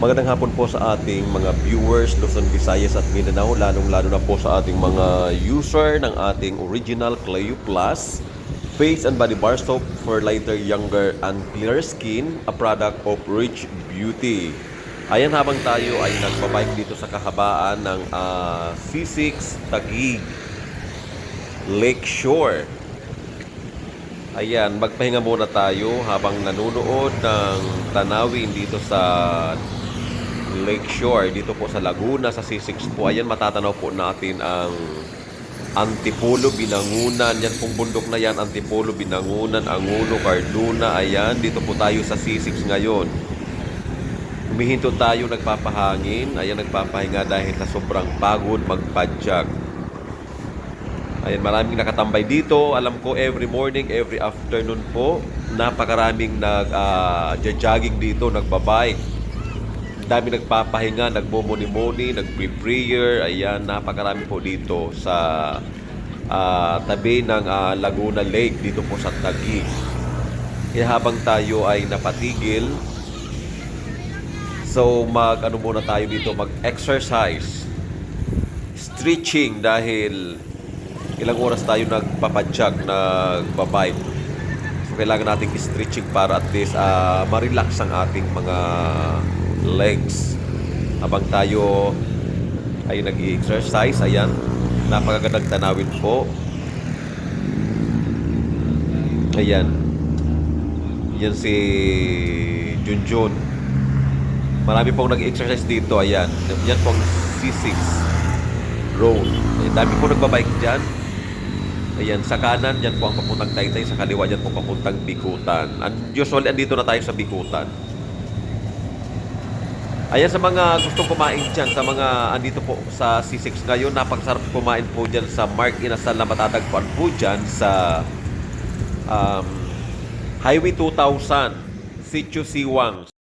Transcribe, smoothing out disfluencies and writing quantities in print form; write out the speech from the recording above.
Magandang hapon po sa ating mga viewers, Luzon, Visayas at Mindanao, lalong-lalo na po sa ating mga user ng ating original Cleo Plus Face and Body Bar Soap for lighter, younger, and clearer skin, a product of Rich Beauty. Ayan, habang tayo ay nagbabike dito sa kahabaan ng C6 Taguig Lakeshore. Ayan, magpahinga muna tayo habang nanonood ng tanawin dito sa Lakeshore, dito po sa Laguna, sa C6 po. Ayan, matatanaw po natin ang Antipolo, Binangunan. Yan pong bundok na yan, Antipolo, Binangunan, Angulo, Carduna. Ayan, dito po tayo sa C6 ngayon. Humihinto tayo, nagpapahangin. Ayan, nagpapahinga dahil sa sobrang pagod magpadyag. Ayan, maraming nakatambay dito. Alam ko, every morning, every afternoon po, napakaraming nag-jogging dito, nagbabike. Dami nagpapahinga, nagmumuni-muni, nagpe-prayer. Ayan, napakarami po dito sa tabi ng Laguna Lake, dito po sa Taguig. Kaya habang tayo ay napatigil, so mag-ano muna tayo dito, mag-exercise, stretching, dahil ilang oras tayo nagpapadyag, nagbabike. So kailangan nating stretching para at least ma-relax ang ating mga legs habang tayo ay nag-exercise. Ayan, napakagandang tanawin po. Ayan, yan si Junjun. Marami pong nag-exercise dito. Ayan, yan pong C6 road. Ayan, dami po nagbabike dyan. Ayan, sa kanan, yan po ang papuntang Taytay. Sa kaliwa, yan po papuntang Bikutan. And usually, andito na tayo sa Bikutan. Ayan, sa mga gustong kumain dyan, sa mga andito po sa C6 ngayon, napakasarap kumain po dyan sa Mark Inasal na matatagpuan po dyan sa Highway 2000, Sitio Siwang.